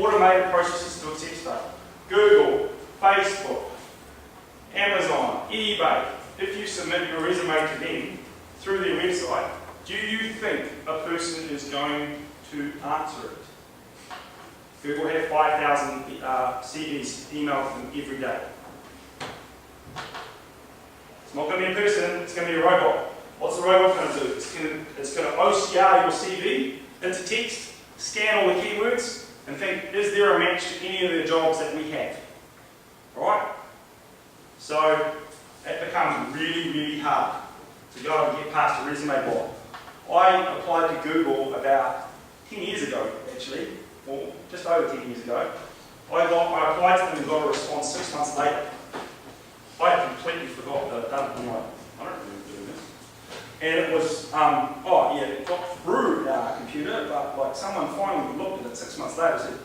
automated processes to accept stuff. Google, Facebook, Amazon, eBay. If you submit your resume to them through their website, do you think a person is going to answer it? Google have 5,000 CVs emailed to them every day. It's not going to be a person, it's going to be a robot. What's the robot going to do? It's going to OCR your CV into text, scan all the keywords, and think, is there a match to any of the jobs that we have? Right? So, it becomes really, really hard to go and get past a resume bot. I applied to Google about 10 years ago, actually, or just over 10 years ago. I applied to them and got a response 6 months later. I completely forgot that I'd done it. I'm like, I don't remember doing this. And it was, oh yeah, it got through our computer, but like someone finally looked at it 6 months later and said,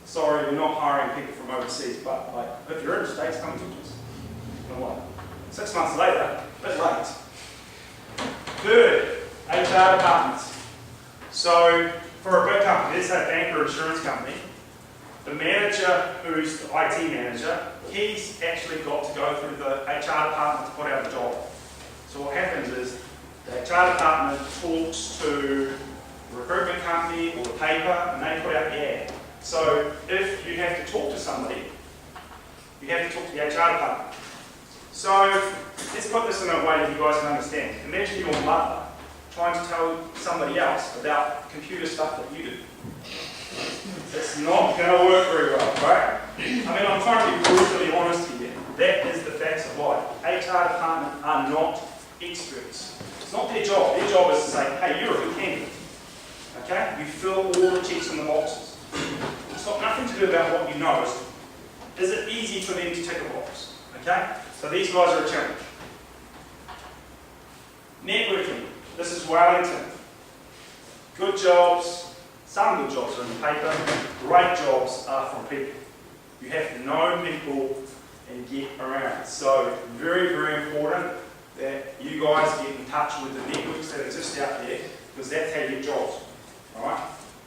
sorry, we're not hiring people from overseas, but like, if you're in the States, come to us. And I'm like, 6 months later, a bit late. Third, HR departments. So, for a big company, let's say a bank or insurance company, the manager who's the IT manager, he's actually got to go through the HR department to put out a job. So what happens is, the HR department talks to the recruitment company or the paper, and they put out the ad. So if you have to talk to somebody, you have to talk to the HR department. So let's put this in a way that you guys can understand. Imagine your mother trying to tell somebody else about computer stuff that you do. It's not going to work very well, right? I mean, I'm trying to be brutally honest here. That is the facts of life. HR department are not experts. It's not their job. Their job is to say, hey, you're a good candidate. Okay? You fill all the checks in the boxes. It's got nothing to do about what you know. Is it easy for them to tick a box? Okay? So these guys are a challenge. Networking. This is Wellington. Good jobs. Some good jobs are in the paper. Great jobs are from people. You have to know people and get around. So very, very important that you guys get in touch with the networks that exist out there, because that's how you get jobs. Alright?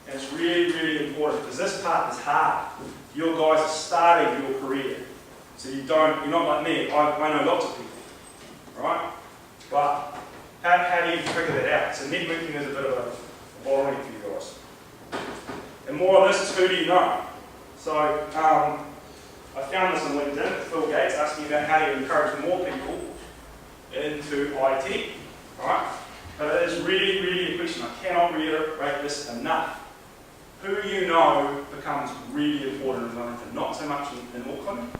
And it's really, really important, because this part is hard. You guys are starting your career. So you're not like me. I know lots of people. Right? But how do you figure that out? So networking is a bit of a bottleneck for you guys. And more on this is, who do you know? So I found this on LinkedIn. Phil Gates asking about how you encourage more people into IT. Right? But it is really, really a question. I cannot reiterate this enough. Who you know becomes really important in Wellington. Not so much in Auckland,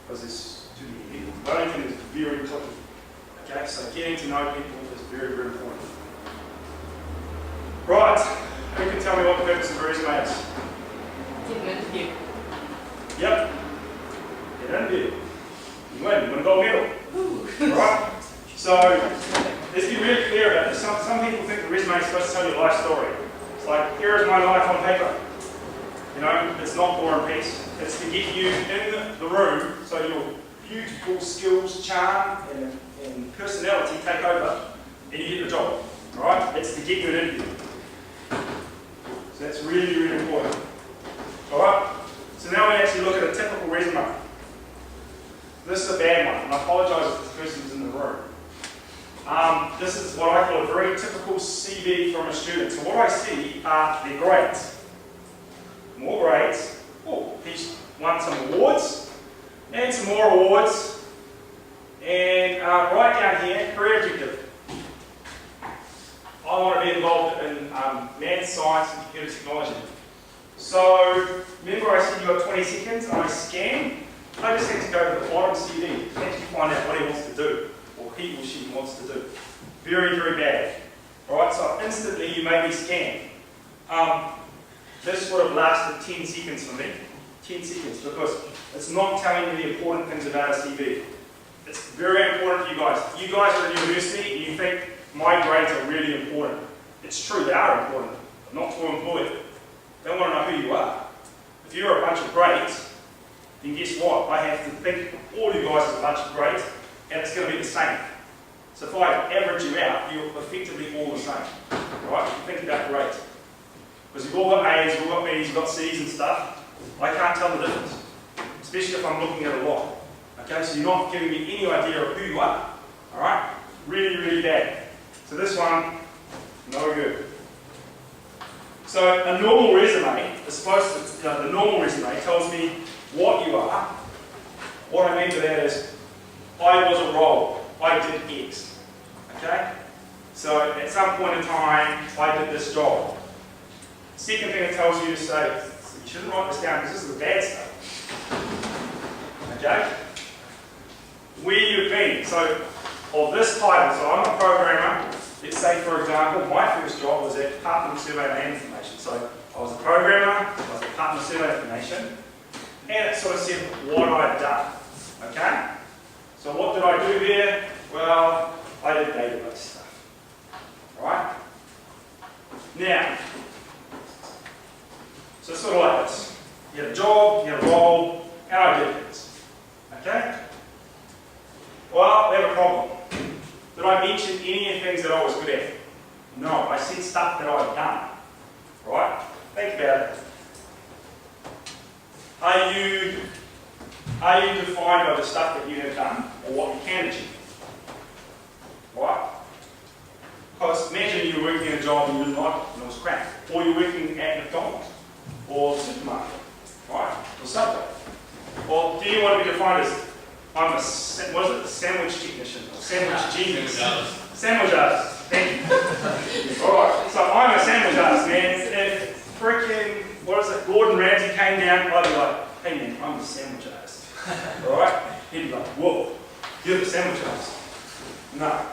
because there's too many people. Wellington is very clicky. Okay, so getting to know people is very, very important. Right, who can tell me what the purpose of a resume is? Get an interview. Yep. Get an interview. You win. You win a gold medal. Right? So, let's be really clear about this. Some people think the resume is supposed to tell your life story. It's like, here is my life on paper. You know, it's not War and Peace. It's to get you in the room so your beautiful skills, charm, and personality take over, and you get the job. Alright? It's to get you an interview. So that's really, really important. Alright? So now we actually look at a typical resume. This is a bad one, and I apologise if this person is in the room. This is what I call a very typical CV from a student. So what I see are their grades. More grades. Oh, he's won some awards, and some more awards. And right down here, career objective. I want to be involved in math, science, and computer technology. So, remember I said you got 20 seconds, and I scan. I just have to go to the bottom CV and actually find out what he wants to do, or he or she wants to do. Very, very bad. Alright, so instantly you may be scanned. This would have lasted 10 seconds for me. 10 seconds, because it's not telling you the important things about a CV. It's very important to you guys. You guys are at university and you think my grades are really important. It's true, they are important, but not to an employer. They want to know who you are. If you're a bunch of grades, then guess what? I have to think of all you guys as a bunch of grades, and it's going to be the same. So if I average you out, you're effectively all the same. Right? Think about grades. Because you've all got A's, you've all got B's, you've got C's and stuff. I can't tell the difference, especially if I'm looking at a lot. Okay, so you're not giving me any idea of who you are. All right, really, really bad. So this one, no good. So a normal resume is supposed to, the normal resume tells me what you are. What I mean by that is, I was a role, I did X. Okay? So at some point in time, I did this job. Second thing it tells you to say, you shouldn't write this down because this is the bad stuff. Okay? Where you've been. So of this title, so I'm a programmer. Let's say, for example, my first job was at Department of Survey Land Information. So I was a programmer, I was at Department of Survey Information, and it sort of said what I'd done. Okay? So what did I do there? Well, I did database stuff. Right? Now, so it's sort of like this. You had a job, you had a role, and I did things. Okay? Well, we have a problem. Did I mention any of the things that I was good at? No, I said stuff that I'd done. Right? Think about it. Are you defined by the stuff that you have done or what you can achieve? Right? Because imagine you're working a job and you didn't like it and it was crap. Or you're working at McDonald's or supermarket, right? Or Subway. Or do you want to be defined as I'm a sandwich technician or sandwich genius? Sandwich artist. Thank you. Alright, so I'm a sandwich artist, man. If freaking, what is it, Gordon Ramsay came down, I'd be like, hey man, I'm a sandwich artist. Alright? He'd be like, whoa, you're the sandwich artist. No.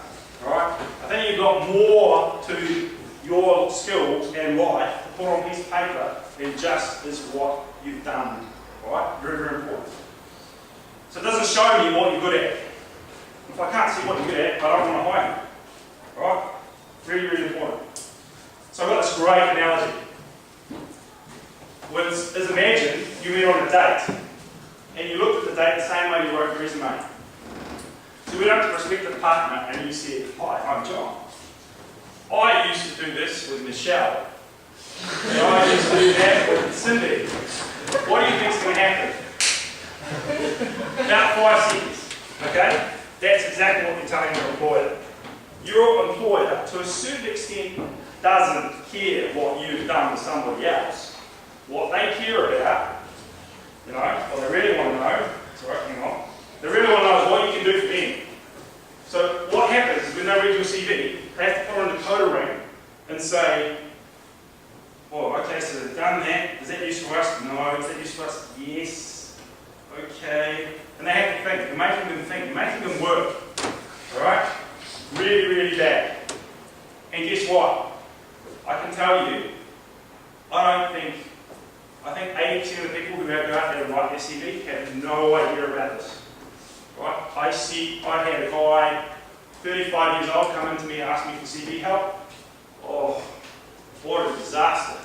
Alright? I think you've got more to your skills and life to put on a piece of paper than just is what you've done. Alright? Very, very important. So it doesn't show me what you're good at. If I can't see what you're good at, I don't want to hire you. Alright? Really, really important. So I've got this great analogy. Is imagine you went on a date and you looked at the date the same way you wrote your resume. So we went up to a prospective partner and you said, hi, I'm John. I used to do this with Michelle. And I used to do that with Cindy. What do you think is going to happen? About 5 seconds. Okay? That's exactly what you're telling your employer. Your employer, to a certain extent, doesn't care what you've done with somebody else. What they care about, what they really want to know, sorry, hang on, they really want to know is what you can do for them. So what happens is when they read your CV, they have to put on a decoder ring and say, oh, okay, so they've done that. Is that useful for us? No. Is that useful for us? Yes. Okay. And they have to think. You're making them think. You're making them work. Alright? Really, really bad. And guess what? I can tell you, I think 80% of the people who go out there and write their CV have no idea about this. Right? I had a guy, 35 years old, come in to me and ask me for CV help. Oh, what a disaster.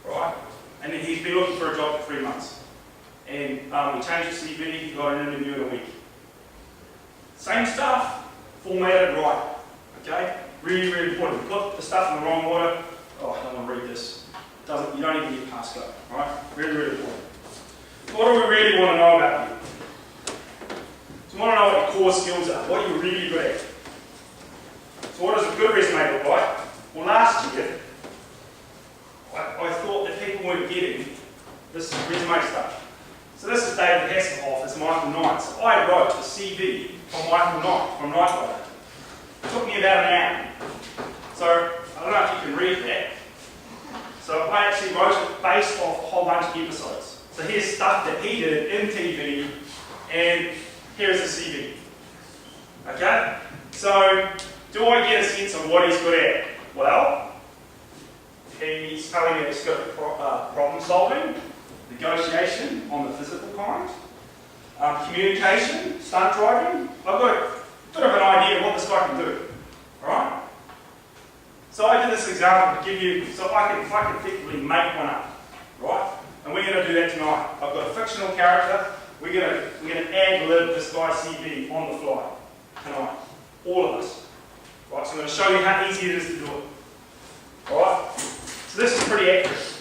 Right? And then he's been looking for a job for 3 months. And we changed the CV, he got an interview in a week. Same stuff, formatted right. Okay? Really, really important. Put the stuff in the wrong order. Oh, I don't want to read this. You don't even get past go. Right? Really, really important. What do we really want to know about you? So we want to know what your core skills are. What are you really good at? So what does a good resume look like? Well, last year, I thought that people weren't getting this resume stuff. So this is David Hasselhoff, it's Michael Knight. So I wrote the CV from Michael Knight, from Nightlight. It took me about an hour. So I don't know if you can read that. So I actually wrote it based off a whole bunch of episodes. So here's stuff that he did in TV, and here's the CV. Okay? So, do I get a sense of what he's good at? Well, he's telling me he's good at problem solving, negotiation on the physical kind, communication, stunt driving. I've got a bit of an idea of what this guy can do. Alright? So I did this example to give you, so I can effectively make one up. Right? And we're going to do that tonight. I've got a fictional character. We're going to ad-lib this guy's CV on the fly tonight. All of us. Right? So I'm going to show you how easy it is to do it. Alright? So this is pretty accurate.